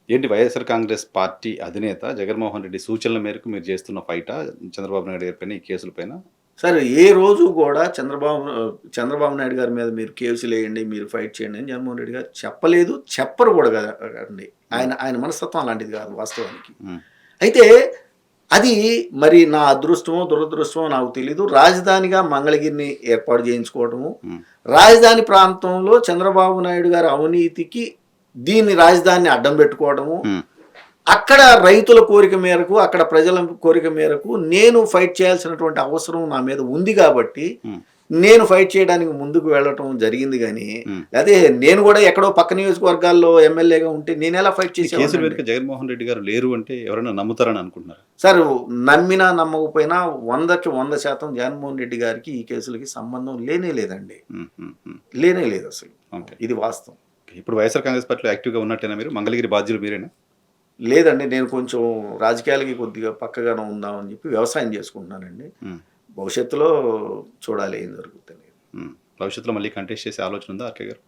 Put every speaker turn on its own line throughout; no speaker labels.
ఏంటి వైఎస్ఆర్ కాంగ్రెస్ పార్టీ అధినేత జగన్మోహన్ రెడ్డి సూచనల మేరకు మీరు చేస్తున్న ఫైటా చంద్రబాబు నాయుడు గారి పైన ఈ కేసులపైన?
సరే ఏ రోజు గూడా చంద్రబాబు నాయుడు గారి మీద మీరు కేసులేయండి, మీరు ఫైట్ చేయండి అని జగన్మోహన్ రెడ్డి గారు చెప్పలేదు. చెప్పరు గూడా గదండి.
హ్మ్.
ఆయన మనస్తత్వం అలాంటిది గాదు వాస్తవానికి.
హ్మ్.
అయితే అది మరి నా అదృష్టమో, దురదృష్టమో నాకు తెలీదు. రాజధానిగా మంగళగిరిని ఏర్పాటు జేయించుకోవటము,
హ్మ్.
రాజధాని ప్రాంతంలో చంద్రబాబు నాయుడు గారి అవినీతికి దీన్ని రాజధానిని అడ్డం బెట్టుకోవడము,
హ్మ్.
అక్కడ రైతుల కోరిక మేరకు, అక్కడ ప్రజల కోరిక మేరకు నేను ఫైట్ చేయాల్సినటువంటి అవసరం నా మీద ఉంది గాబట్టి,
హ్మ్.
నేను ఫైట్ చేయడానికి ముందుకు వెళ్ళటం జరిగింది గానీ,
హ్మ్.
లేతే నేను గూడా ఎక్కడో పక్క నియోజకవర్గాల్లో ఎమ్మెల్యేగా ఉంటే నేనెలా ఫైట్
ఈ కేసుల
చేసేవాడినండి.
వెనుక జగన్మోహన్ రెడ్డి గారు లేరు అంటే ఎవరైనా నమ్ముతారని అనుకుంటున్నారా?
సార్ నమ్మినా, నమ్మకపోయినా 100కి 100% జగన్మోహన్ రెడ్డి గారికి ఈ కేసులకి సంబంధం లేనే లేదండి.
హ్మ్. హ్మ్. హ్మ్.
లేనే లేదసలు.
ఓకే.
ఇది వాస్తవం.
ఇప్పుడు వైఎస్ఆర్ కాంగ్రెస్ పార్టీలో యాక్టివ్‌గా ఉన్నట్టేనా మీరు? మంగళగిరి బాధ్యులు మీరేనా?
లేదండి. నేను కొంచెం రాజకీయాలకి కొద్దిగా పక్కగానే ఉందామని జెప్పి వ్యవసాయం జేసుకుంటున్నానండి.
హ్మ్.
భవిష్యత్తులో చూడాలి ఏం జరుగుద్దనేది.
హ్మ్. భవిష్యత్తులో మళ్ళీ కంటెస్ట్ చేసే ఆలోచన ఉందా ఆర్‌కే గారు?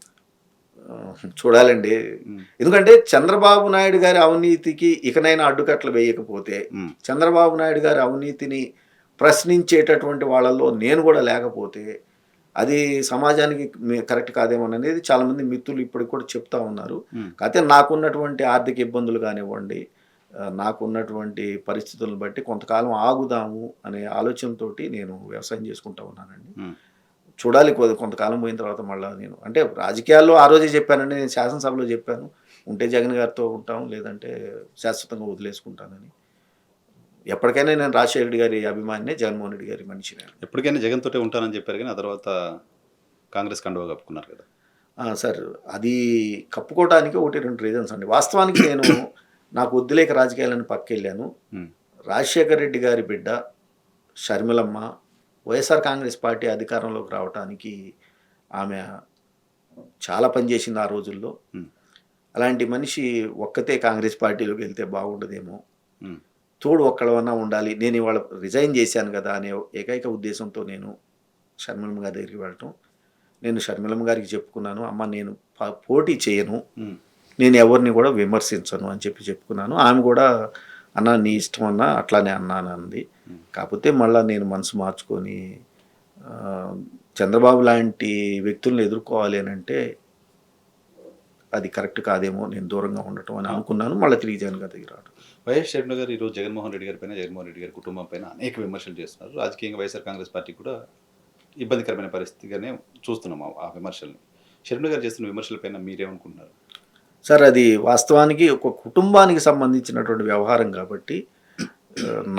చూడాలండి.
హ్మ్.
ఎందుకంటే చంద్రబాబు నాయుడు గారి అవినీతికి ఇకనైనా అడ్డుకట్టలు వేయకపోతే,
హ్మ్.
చంద్రబాబు నాయుడు గారి అవినీతిని ప్రశ్నించేటటువంటి వాళ్ళలో నేను గూడా లేకపోతే, అది సమాజానికి కరెక్ట్ కాదేమోననేది చాలామంది మిత్రులు ఇప్పటికి కూడా చెప్తా ఉన్నారు.
హ్మ్.
కాతే నాకున్నటువంటి ఆర్థిక ఇబ్బందులు గానివ్వండి, నాకున్నటువంటి పరిస్థితులను బట్టి కొంతకాలం ఆగుదాము అనే ఆలోచనతోటి నేను వ్యవసాయం చేసుకుంటా ఉన్నానండి.
హ్మ్.
చూడాలి కొంతకాలం పోయిన తర్వాత మళ్ళా నేను అంటే రాజకీయాల్లో ఆ రోజే చెప్పానండి. నేను శాసనసభలో చెప్పాను. ఉంటే జగన్ గారితో ఉంటాం. లేదంటే శాశ్వతంగా వదిలేసుకుంటానని. ఎప్పటికైనా నేను రాజశేఖర రెడ్డి గారి అభిమానినే. జగన్మోహన్ రెడ్డి గారి మనిషినే.
ఎప్పటికైనా జగన్ తోటే ఉంటానని చెప్పారు గానీ, ఆ తర్వాత కాంగ్రెస్ కండువా కప్పుకున్నారు కదా!
సార్ అది కప్పుకోవటానికి 1, 2 రీజన్స్ అండి. వాస్తవానికి నేను నాకు వద్దులేక రాజకీయాలని పక్కకెళ్ళాను.
హ్మ్.
రాజశేఖర రెడ్డి గారి బిడ్డ షర్మిలమ్మ వైఎస్ఆర్ కాంగ్రెస్ పార్టీ అధికారంలోకి రావటానికి ఆమె చాలా పని చేసింది ఆ రోజుల్లో.
హ్మ్.
అలాంటి మనిషి ఒక్కతే కాంగ్రెస్ పార్టీలోకెళ్తే బాగుండదేమో!
హ్మ్.
తోడు ఒక్కళ్ళమన్నా ఉండాలి. నేనివాళ రిజైన్ చేశాను గదా! అనే ఏకైక ఉద్దేశంతో నేను షర్మిలమ్మ గారి దగ్గరికి వెళ్ళటం. నేను షర్మిలమ్మ గారికి చెప్పుకున్నాను. అమ్మ నేను పోటీ చేయను.
హ్మ్.
నేను ఎవరిని గూడా విమర్శించను అని చెప్పుకున్నాను. ఆమె గూడా అన్నా నీ ఇష్టం అన్నా అట్లానే అన్నానంది.
హ్మ్.
కాపోతే మళ్ళా నేను మనసు మార్చుకొని ఆహ్, చంద్రబాబు లాంటి వ్యక్తుల్ని ఎదుర్కోవాలి అనంటే అది కరెక్ట్ కాదేమో నేను దూరంగా ఉండటం అని
ఆ!
అనుకున్నాను. మళ్ళా తిరిగి జగన్ గారి దగ్గరికి రావడం.
వైఎస్ షర్మిల గారు ఈరోజు జగన్మోహన్ రెడ్డి గారి పైన, జగన్మోహన్ రెడ్డి గారి కుటుంబం పైన అనేక విమర్శలు చేస్తున్నారు. రాజకీయంగా వైఎస్ఆర్ కాంగ్రెస్ పార్టీ కూడా ఇబ్బందికరమైన పరిస్థితిగానే చూస్తున్నాం ఆ విమర్శల్ని. షర్మిల గారు చేస్తున్న విమర్శల పైన మీరేమనుకుంటున్నారు?
సార్ అది వాస్తవానికి ఒక కుటుంబానికి సంబంధించినటువంటి వ్యవహారం కాబట్టి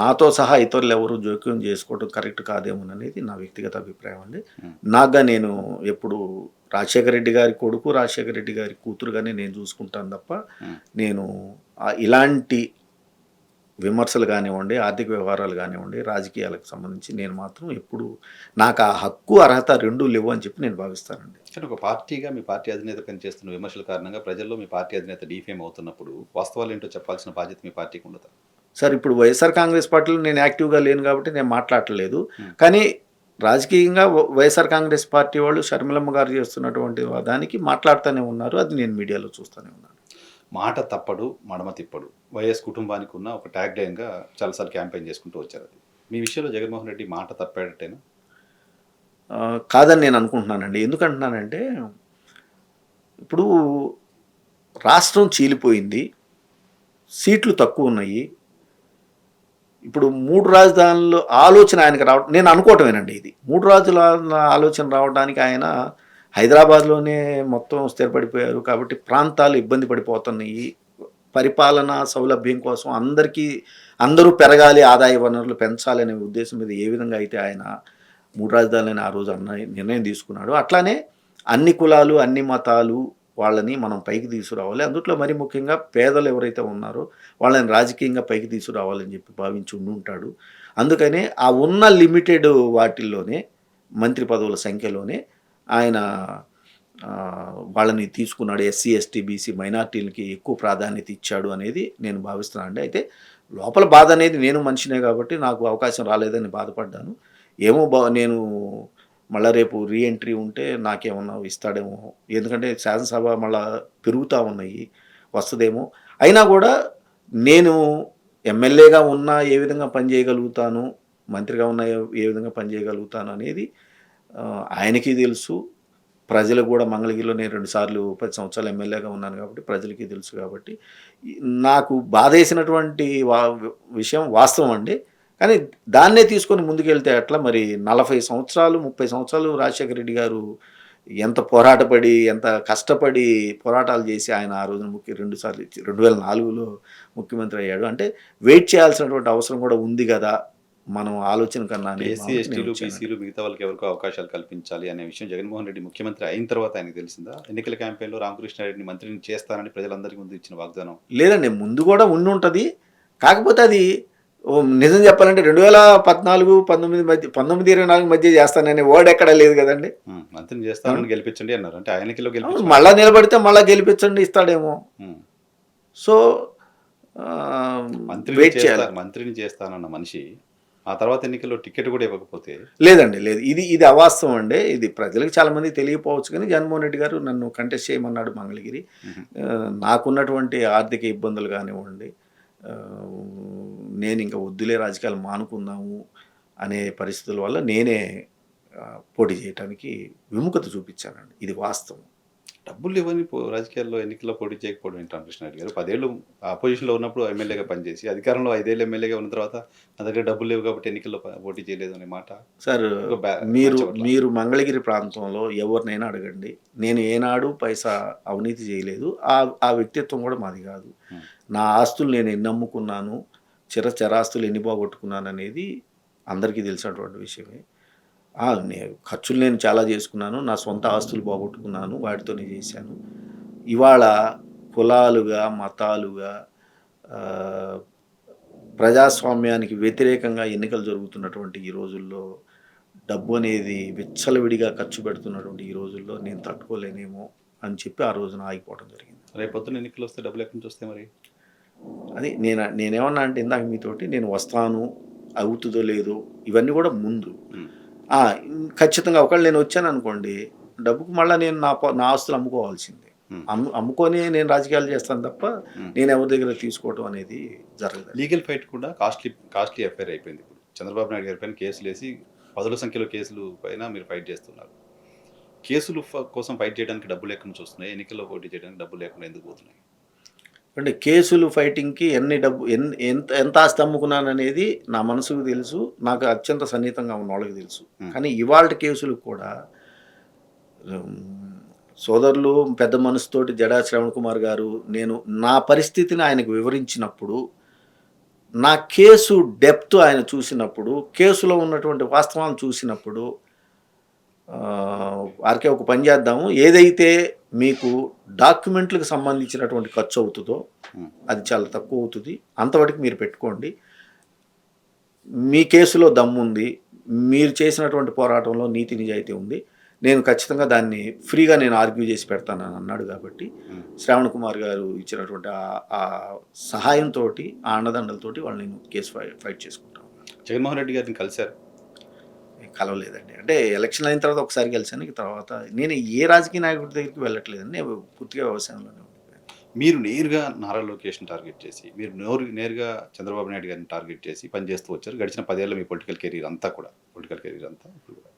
నాతో సహా ఇతరులెవరు జోక్యం చేసుకోవడం కరెక్ట్ కాదేమోననేది నా వ్యక్తిగత అభిప్రాయం అండి.
హ్మ్.
నాకుగా నేను ఎప్పుడు రాజశేఖర రెడ్డి గారి కొడుకు, రాజశేఖర రెడ్డి గారి కూతురుగానే నేను చూసుకుంటాను తప్ప,
హ్మ్.
నేను ఇలాంటి విమర్శలు గానివ్వండి, ఆర్థిక వ్యవహారాలు గానివ్వండి, రాజకీయాలకు సంబంధించి నేను మాత్రం ఎప్పుడు నాకు ఆ హక్కు, అర్హత 2 లేవు అని చెప్పి నేను భావిస్తానండి.
కానీ ఒక పార్టీగా మీ పార్టీ అధినేత పైన చేస్తున్న విమర్శల కారణంగా ప్రజల్లో మీ పార్టీ అధినేత డీఫేమ్ అవుతున్నప్పుడు వాస్తవాలేంటో చెప్పాల్సిన బాధ్యత మీ పార్టీకి ఉండదా?
సార్ ఇప్పుడు వైఎస్ఆర్ కాంగ్రెస్ పార్టీలో నేను యాక్టివ్‌గా లేను కాబట్టి నేను మాట్లాడట్లేదు.
హ్మ్.
కానీ రాజకీయంగా వైఎస్ఆర్ కాంగ్రెస్ పార్టీ వాళ్ళు షర్మిలమ్మ గారు చేస్తున్నటువంటి దానికి మాట్లాడుతూనే ఉన్నారు. అది నేను మీడియాలో చూస్తూనే ఉన్నాను.
మాట తప్పడు, మడమ తిప్పడు. వైఎస్ కుటుంబానికి ఉన్న ఒక ట్యాగ్ లైన్‌గా చాలా సార్లు క్యాంపెయిన్ చేసుకుంటూ వచ్చారది. మీ విషయంలో జగన్మోహన్ రెడ్డి మాట తప్పాడట్టేనా?
కాదని నేను అనుకుంటున్నానండి. ఎందుకంటున్నానంటే ఇప్పుడు రాష్ట్రం చీలిపోయింది. సీట్లు తక్కువున్నాయి. ఇప్పుడు 3 రాజధానులు ఆలోచన ఆయనకి రావడం నేను అనుకోవటమేనండి ఇది. 3 రాజుల ఆలోచన రావడానికి ఆయన హైదరాబాద్‌లోనే మొత్తం స్థిరపడిపోయారు. కాబట్టి ప్రాంతాలు ఇబ్బంది పడిపోతున్నాయి. పరిపాలన సౌలభ్యం కోసం అందరూ పెరగాలి, ఆదాయ వనరులు పెంచాలనే ఉద్దేశం మీద ఏ విధంగా అయితే ఆయన 3 రాజధానులని ఆ రోజు నిర్ణయం తీసుకున్నాడో, అట్లానే అన్ని కులాలు, అన్ని మతాలు వాళ్ళని మనం పైకి తీసుకురావాలి. అందుట్లో మరి ముఖ్యంగా పేదలు ఎవరైతే ఉన్నారో వాళ్ళని రాజకీయంగా పైకి తీసుకురావాలని చెప్పి భావించి ఉండుంటాడు. అందుకనే ఆ ఉన్న లిమిటెడ్ వాటిల్లోనే మంత్రి పదవుల సంఖ్యలోనే ఆయన వాళ్ళని తీసుకున్నాడు. ఎస్సీ, ఎస్టీ, బీసీ మైనారిటీలకి ఎక్కువ ప్రాధాన్యత ఇచ్చాడు అనేది నేను భావిస్తున్నానండి. అయితే లోపల బాధ అనేది నేను మనిషినే కాబట్టి నాకు అవకాశం రాలేదని బాధపడ్డాను. ఏమో నేను మళ్ళా రేపు ఎంట్రీ ఉంటే నాకేమన్నా ఇస్తాడేమో. ఎందుకంటే శాసనసభ మళ్ళా పెరుగుతా ఉన్నాయి. వస్తదేమో. అయినా కూడా నేను ఎమ్మెల్యేగా ఉన్నా ఏ విధంగా పనిచేయగలుగుతాను, మంత్రిగా ఉన్నా ఏ విధంగా పనిచేయగలుగుతాను అనేది ఆయనకి తెలుసు. ప్రజలకు కూడా మంగళగిరిలో నేను 2 సార్లు 10 సంవత్సరాలు ఎమ్మెల్యేగా ఉన్నాను కాబట్టి ప్రజలకి తెలుసు కాబట్టి నాకు బాధేసినటువంటి విషయం వాస్తవం అండి. కానీ దాన్నే తీసుకొని ముందుకెళ్తే ఎట్లా మరి 40 సంవత్సరాలు 30 సంవత్సరాలు రాజశేఖర రెడ్డి గారు ఎంత పోరాటపడి ఎంత కష్టపడి పోరాటాలు చేసి ఆయన ఆ రోజున 2 సార్లు 2004లో ముఖ్యమంత్రి అయ్యాడు. అంటే వెయిట్ చేయాల్సినటువంటి అవసరం కూడా ఉంది కదా మనం ఆలోచన కన్నా అనే
ఎస్సీ,
భావనకి నేను
ఎస్టీలు,
వచ్చానండి.
బీసీలు మిగతా వాళ్ళకి ఎవరికో అవకాశాలు కల్పించాలి అనే విషయం జగన్మోహన్ రెడ్డి ముఖ్యమంత్రి అయిన తర్వాత ఆయనకు తెలిసిందా? ఎన్నికల క్యాంపెయిన్‌లో రామకృష్ణారెడ్డిని మంత్రిని చేస్తానని ప్రజలందరికీ ముందు ఇచ్చిన వాగ్దానం.
లేదండి ముందు కూడా ఉండుంటది. కాకపోతే అది నిజం చెప్పాలంటే 2014, 19 మధ్య 19, 24 మధ్య చేస్తాననే వర్డ్ ఎక్కడా లేదు కదండీ.
మంత్రిని చేస్తానని గెలిపించండి అన్నారు. అంటే ఆయన ఎన్నికల్లో
అవును,
గెలిపించారు.
మళ్ళా నిలబడితే మళ్ళా గెలిపించండి ఇస్తాడేమో.
హ్మ్.
సో వెయిట్ చేయాలి.
మంత్రిని చేస్తానన్న మనిషి ఆ తర్వాత ఎన్నికల్లో టికెట్ కూడా ఇవ్వకపోతే
లేదండి లేదు, ఇది అవాస్తవం అండి. ఇది ప్రజలకు చాలా మంది తెలియకపోవచ్చు కానీ జగన్మోహన్ రెడ్డి గారు నన్ను కంటెస్ట్ చేయమన్నాడు మంగళగిరి. నాకున్నటువంటి ఆర్థిక ఇబ్బందులు కానివ్వండి, ఆ, నేను ఇంకా వద్దులే రాజకీయాలు మానుకుందాము అనే పరిస్థితుల వల్ల నేనే పోటీ చేయడానికి విముఖత చూపించానండి. ఇది వాస్తవం.
డబ్బులు ఇవ్వని రాజకీయాల్లో ఎన్నికల్లో పోటీ చేయకపోవడం ఏంటి రామకృష్ణారెడ్డి గారు? 10 ఏళ్ళు అపోజిషన్లో ఉన్నప్పుడు ఎమ్మెల్యేగా పనిచేసి అధికారంలో 5 ఏళ్ళు ఎమ్మెల్యేగా ఉన్న తర్వాత నా దగ్గర డబ్బులు లేవు కాబట్టి ఎన్నికల్లో పోటీ చేయలేదు అనే మాట
సార్
ఒక
మీరు
మ్యాచ్ అవ్వట్లా.
మీరు మంగళగిరి ప్రాంతంలో ఎవరినైనా అడగండి, నేను ఏనాడు పైసా అవినీతి చేయలేదు. ఆ వ్యక్తిత్వం కూడా మాది కాదు. నా ఆస్తులు నేను ఎన్ని అమ్ముకున్నాను, చరాస్తులు ఎన్ని పోగొట్టుకున్నాను అనేది అందరికీ తెలిసినటువంటి విషయమే. ఖర్చులు నేను చాలా చేసుకున్నాను, నా సొంత ఆస్తులు పోగొట్టుకున్నాను, వాటితోనే చేశాను. ఇవాళ కులాలుగా మతాలుగా ఆ, ప్రజాస్వామ్యానికి వ్యతిరేకంగా ఎన్నికలు జరుగుతున్నటువంటి ఈ రోజుల్లో డబ్బు అనేది విచ్చలవిడిగా ఖర్చు పెడుతున్నటువంటి ఈ రోజుల్లో నేను తట్టుకోలేనేమో అని చెప్పి ఆ రోజున ఆగిపోవడం జరిగింది.
రేపు పొద్దున్న ఎన్నికలు వస్తే డబ్బులు ఎక్కడి నుంచి వస్తాయి మరి?
అది నేనేమన్నా అంటే ఇందాక మీతోటి నేను వస్తాను, అవుతుందో లేదో ఇవన్నీ కూడా ముందు.
ఉమ్.
ఆ, ఖచ్చితంగా ఒకవేళ నేను వచ్చాను అనుకోండి, డబ్బుకు మళ్ళీ నేను నా ఆస్తులు అమ్ముకోవాల్సిందే. అమ్ముకొని నేను రాజకీయాలు చేస్తాను తప్ప నేను ఎవరి దగ్గర తీసుకోవడం అనేది జరగదు.
లీగల్ ఫైట్ కూడా కాస్ట్లీ అఫైర్ అయిపోయింది. ఇప్పుడు చంద్రబాబు నాయుడు గారి పైన కేసులు వేసి 10ల సంఖ్యలో కేసులు పైన మీరు ఫైట్ చేస్తున్నారు. కేసులు కోసం ఫైట్ చేయడానికి డబ్బులు ఎక్కడి నుంచి వస్తున్నాయి? ఎన్నికల్లో పోటీ చేయడానికి డబ్బులు లేకుండా ఎందుకు పోతున్నాయి?
అంటే కేసులు ఫైటింగ్కి ఎంత ఆస్తి అమ్ముకున్నాను అనేది నా మనసుకు తెలుసు, నాకు అత్యంత సన్నిహితంగా ఉన్న వాళ్ళకి తెలుసు. కానీ ఇవాళ కేసులు కూడా సోదరులు పెద్ద మనసుతోటి జడా శ్రవణ్ కుమార్ గారు నేను నా పరిస్థితిని ఆయనకు వివరించినప్పుడు, నా కేసు డెప్త్ ఆయన చూసినప్పుడు, కేసులో ఉన్నటువంటి వాస్తవాలను చూసినప్పుడు ఆర్కే ఒక పని చేద్దాము, ఏదైతే మీకు డాక్యుమెంట్లకు సంబంధించినటువంటి ఖర్చు అవుతుందో అది చాలా తక్కువ అవుతుంది, అంతవరకు మీరు పెట్టుకోండి, మీ కేసులో దమ్ముంది, మీరు చేసినటువంటి పోరాటంలో నీతి నిజాయితీ ఉంది, నేను ఖచ్చితంగా దాన్ని ఫ్రీగా నేను ఆర్గ్యూ చేసి పెడతానని అన్నాడు. కాబట్టి శ్రావణ్ కుమార్ గారు ఇచ్చినటువంటి ఆ సహాయంతో ఆ అండదండలతోటి వాళ్ళు నేను కేసు ఫైట్ చేసుకుంటాను.
జగన్మోహన్ రెడ్డి గారిని కలిశారు?
కలవలేదండి. అంటే ఎలక్షన్ అయిన తర్వాత ఒకసారి కలిసాను, తర్వాత నేను ఏ రాజకీయ నాయకుడి దగ్గరికి వెళ్ళట్లేదండి, నేను పూర్తిగా వ్యవసాయంలోనే ఉండిపోయాను.
మీరు నేరుగా నారా లోకేష్ని టార్గెట్ చేసి, మీరు నేరుగా చంద్రబాబు నాయుడు గారిని టార్గెట్ చేసి పనిచేస్తూ వచ్చారు గడిచిన 10 ఏళ్ళ మీ పొలిటికల్ కెరీర్ అంతా ఇప్పుడు కూడా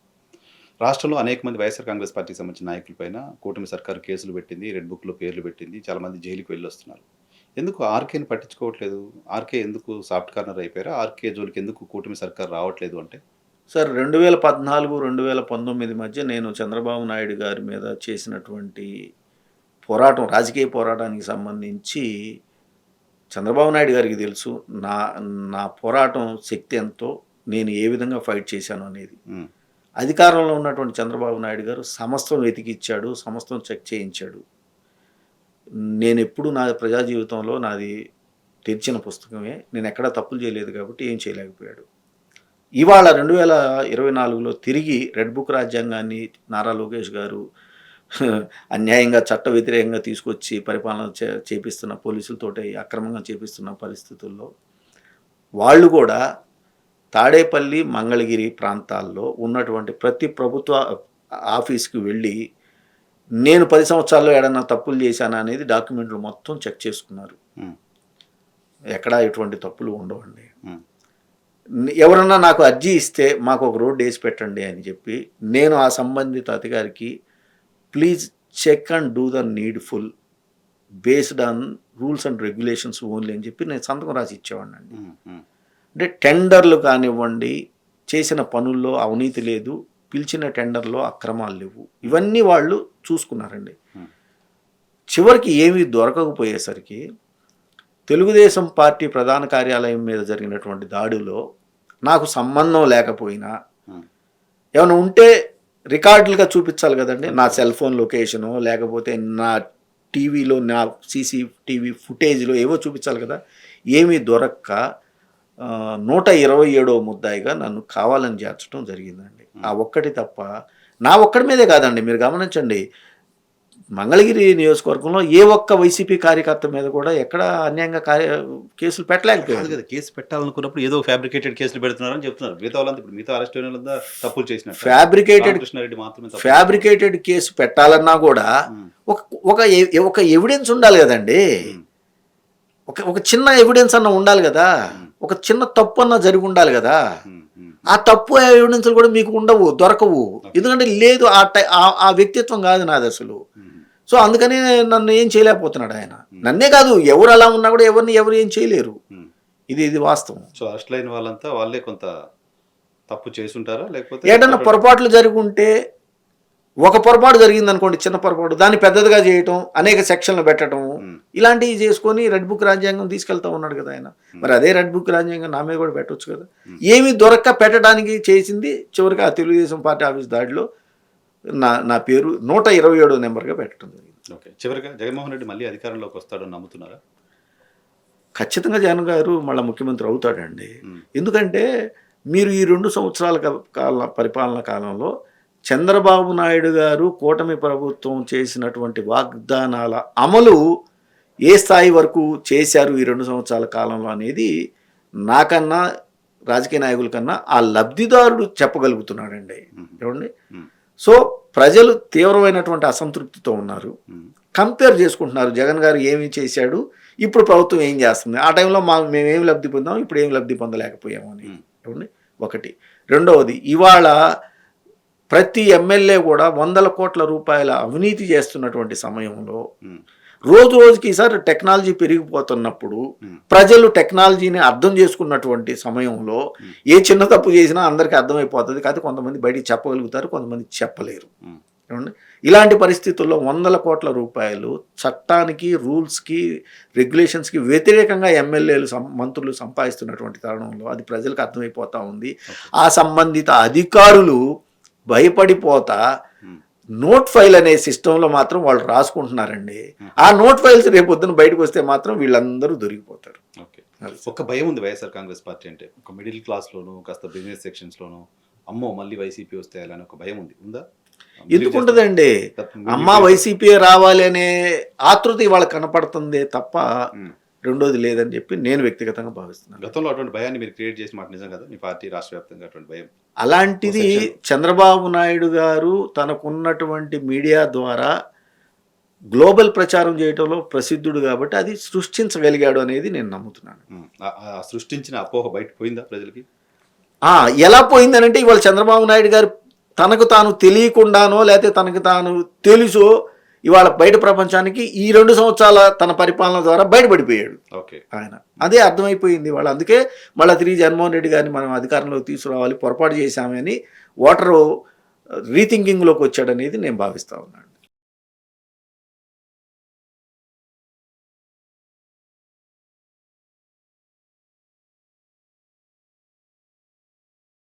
రాష్ట్రంలో అనేక మంది వైఎస్ఆర్ కాంగ్రెస్ పార్టీకి సంబంధించిన నాయకులపైన కూటమి సర్కారు కేసులు పెట్టింది, రెడ్ బుక్లో పేర్లు పెట్టింది, చాలామంది జైలుకి వెళ్ళి వస్తున్నారు. ఎందుకు ఆర్కేని పట్టించుకోవట్లేదు? ఆర్కే ఎందుకు సాఫ్ట్ కార్నర్ అయిపోయారా? ఆర్కే జోలికి ఎందుకు కూటమి సర్కారు రావట్లేదు అంటే?
సార్ 2014, 2019 మధ్య నేను చంద్రబాబు నాయుడు గారి మీద చేసినటువంటి పోరాటం, రాజకీయ పోరాటానికి సంబంధించి చంద్రబాబు నాయుడు గారికి తెలుసు నా పోరాటం శక్తి ఎంతో, నేను ఏ విధంగా ఫైట్ చేశాను అనేది. అధికారంలో ఉన్నటువంటి చంద్రబాబు నాయుడు గారు సమస్తం వెతికిచ్చాడు, సమస్తం చెక్ చేయించాడు. నేను ఎప్పుడు నా ప్రజా జీవితంలో నాది తెరిచిన పుస్తకమే, నేను ఎక్కడా తప్పులు చేయలేదు కాబట్టి ఏం చేయలేకపోయాడు. ఇవాళ 2024లో తిరిగి రెడ్ బుక్ రాజ్యాంగాన్ని నారా లోకేష్ గారు అన్యాయంగా చట్ట వ్యతిరేకంగా తీసుకొచ్చి పరిపాలన చేపిస్తున్న పోలీసులతోటి అక్రమంగా చేపిస్తున్న పరిస్థితుల్లో వాళ్ళు కూడా తాడేపల్లి, మంగళగిరి ప్రాంతాల్లో ఉన్నటువంటి ప్రతి ప్రభుత్వ ఆఫీస్కి వెళ్ళి నేను 10 సంవత్సరాల్లో ఏడన్నా తప్పులు చేశానా అనేది డాక్యుమెంట్లు మొత్తం చెక్ చేసుకున్నారు. ఎక్కడా ఎటువంటి తప్పులు ఉండవండి. ఎవరన్నా నాకు అర్జీ ఇస్తే మాకు ఒక రోడ్డు వేసి పెట్టండి అని చెప్పి నేను ఆ సంబంధిత అధికారికి please check and do the needful based on rules and regulations only అని చెప్పి నేను సంతకం రాసి ఇచ్చేవాడిని అండి. అంటే టెండర్లు కానివ్వండి, చేసిన పనుల్లో అవినీతి లేదు, పిలిచిన టెండర్లో అక్రమాలు లేవు, ఇవన్నీ వాళ్ళు చూసుకున్నారండి. చివరికి ఏమీ దొరకకపోయేసరికి తెలుగుదేశం పార్టీ ప్రధాన కార్యాలయం మీద జరిగినటువంటి దాడిలో నాకు సంబంధం లేకపోయినా ఏమైనా ఉంటే రికార్డులుగా చూపించాలి కదండి. నా సెల్ ఫోన్ లొకేషను లేకపోతే నా టీవీలో నా CCTV ఫుటేజ్లో ఏవో చూపించాలి కదా. ఏమీ దొరక్క 127వ ముద్దాయిగా నన్ను కావాలని చేర్చడం జరిగిందండి. ఆ ఒక్కటి తప్ప నా ఒక్కడి మీదే కాదండి, మీరు గమనించండి, మంగళగిరి నియోజకవర్గంలో ఏ ఒక్క వైసీపీ కార్యకర్త మీద కూడా ఎక్కడ అన్యాయంగా కేసులు పెట్టలేకపోయారు
కదా. కేసు పెట్టాలనుకున్నప్పుడు ఏదో ఫ్యాబ్రికేటెడ్ కేసులు పెడుతున్నారని చెప్తున్నారు. మిగతా వాళ్ళంతా ఇప్పుడు మిగతా అరెస్ట్ అయిన వాళ్ళంతా తప్పులు చేసినట్టు. కృష్ణారెడ్డి మాత్రమే
ఫ్యాబ్రికేటెడ్ కేసు పెట్టాలన్నా కూడా ఒక ఎవిడెన్స్ ఉండాలి కదండి. ఒక చిన్న ఎవిడెన్స్ అన్న ఉండాలి కదా. ఒక చిన్న తప్పు అన్న జరిగి ఉండాలి కదా. ఆ తప్పు ఎవిడెన్స్లు కూడా మీకు ఉండవు, దొరకవు. ఎందుకంటే లేదు, ఆ వ్యక్తిత్వం కాదు నాది అసలు. సో అందుకని నన్ను ఏం చేయలేకపోతున్నాడు ఆయన. నన్నే కాదు, ఎవరు అలా ఉన్నా కూడా ఎవరు ఏం చేయలేరు. ఇది వాస్తవం.
సో అరెస్ట్ అయిన వాళ్ళంతా వాళ్ళే కొంత తప్పు చేసుంటారా, లేకపోతే
ఏదన్నా పొరపాట్లు జరిగి ఉంటే, ఒక పొరపాటు జరిగింది అనుకోండి, చిన్న పొరపాటు, దాన్ని పెద్దదిగా చేయటం, అనేక సెక్షన్లు పెట్టడం, ఇలాంటివి చేసుకొని రెడ్ బుక్ రాజ్యాంగం తీసుకెళ్తా ఉన్నాడు కదా ఆయన. మరి అదే రెడ్ బుక్ రాజ్యాంగం నా మీద కూడా పెట్టవచ్చు కదా. ఏమీ దొరక్క పెట్టడానికి చేసింది చివరికి ఆ తెలుగుదేశం పార్టీ ఆఫీస్ దాడిలో నా పేరు 127వ నెంబర్గా పెట్టడం జరిగింది.
ఓకే, చివరిగా జగన్మోహన్ రెడ్డి మళ్ళీ అధికారంలోకి వస్తాడని నమ్ముతున్నారా?
ఖచ్చితంగా జగన్ గారు మళ్ళీ ముఖ్యమంత్రి అవుతాడండి. ఎందుకంటే మీరు ఈ 2 సంవత్సరాల పరిపాలన కాలంలో చంద్రబాబు నాయుడు గారు కూటమి ప్రభుత్వం చేసినటువంటి వాగ్దానాల అమలు ఏ స్థాయి వరకు చేశారు ఈ 2 సంవత్సరాల కాలంలో అనేది నాకన్నా రాజకీయ నాయకుల కన్నా ఆ లబ్ధిదారుడు చెప్పగలుగుతున్నాడండి. ఏమండి? సో ప్రజలు తీవ్రమైనటువంటి అసంతృప్తితో ఉన్నారు. కంపేర్ చేసుకుంటున్నారు, జగన్ గారు ఏమి చేశాడు, ఇప్పుడు ప్రభుత్వం ఏం చేస్తుంది, ఆ టైంలో మేమేం లబ్ధి పొందాం, ఇప్పుడు ఏం లబ్ధి పొందలేకపోయాము అని. ఏమండి? ఒకటి. రెండవది, ఇవాళ ప్రతి ఎమ్మెల్యే కూడా 100 కోట్ల రూపాయల అవినీతి చేస్తున్నటువంటి సమయంలో రోజుకి ఈసారి టెక్నాలజీ పెరిగిపోతున్నప్పుడు ప్రజలు టెక్నాలజీని అర్థం చేసుకున్నటువంటి సమయంలో ఏ చిన్న తప్పు చేసినా అందరికీ అర్థమైపోతుంది. కాదు, కొంతమంది బయటికి చెప్పగలుగుతారు, కొంతమంది చెప్పలేరు. ఏమండి? ఇలాంటి పరిస్థితుల్లో 100 కోట్ల రూపాయలు చట్టానికి, రూల్స్కి, రెగ్యులేషన్స్కి వ్యతిరేకంగా ఎమ్మెల్యేలు, మంత్రులు సంపాదిస్తున్నటువంటి తరుణంలో అది ప్రజలకు అర్థమైపోతూ ఉంది. ఆ సంబంధిత అధికారులు భయపడిపోతా నోట్ ఫైల్ అనే సిస్టంలో మాత్రం వాళ్ళు రాసుకుంటున్నారండి. ఆ నోట్ ఫైల్స్ రేపొద్దున బయటకు వస్తే మాత్రం వీళ్ళందరూ దొరికిపోతారు.
ఓకే, ఒక భయం ఉంది వైఎస్ఆర్ కాంగ్రెస్ పార్టీ అంటే. ఒక మిడిల్ క్లాస్లోను, కాస్త బిజినెస్ సెక్షన్స్లోను, అమ్మో మళ్ళీ వైసీపీ వస్తే అని ఒక భయం ఉంది. ఉందా?
ఎందుకుంటుందండి? అమ్మ వైసీపీ రావాలి అనే ఆతృత ఇవాళ కనపడుతుంది తప్ప రెండోది లేదని చెప్పి నేను వ్యక్తిగతంగా భావిస్తున్నాను.
గతంలో అటువంటి భయాన్ని మీరు క్రియేట్ చేసిన మాట నిజం కదా, మీ పార్టీ రాష్ట్ర వ్యాప్తంగా అటువంటి భయం?
అలాంటిది చంద్రబాబు నాయుడు గారు తనకున్నటువంటి మీడియా ద్వారా గ్లోబల్ ప్రచారం చేయడంలో ప్రసిద్ధుడు కాబట్టి అది సృష్టించగలిగాడు అనేది నేను నమ్ముతున్నాను.
సృష్టించిన అపోహ బయట పోయిందా ప్రజలకి?
ఎలా పోయిందనంటే ఇవాళ చంద్రబాబు నాయుడు గారు తనకు తాను తెలియకుండానో లేకపోతే తనకు తాను తెలుసో ఇవాళ బయట ప్రపంచానికి ఈ 2 సంవత్సరాల తన పరిపాలన ద్వారా బయటపడిపోయాడు ఆయన. అదే అర్థమైపోయింది వాళ్ళు. అందుకే మళ్ళీ తిరిగి జగన్మోహన్ రెడ్డి గారిని మనం అధికారంలోకి తీసుకురావాలి, పొరపాటు చేశామని ఓటరు రీథింకింగ్లోకి వచ్చాడనేది నేను భావిస్తా ఉన్నాను.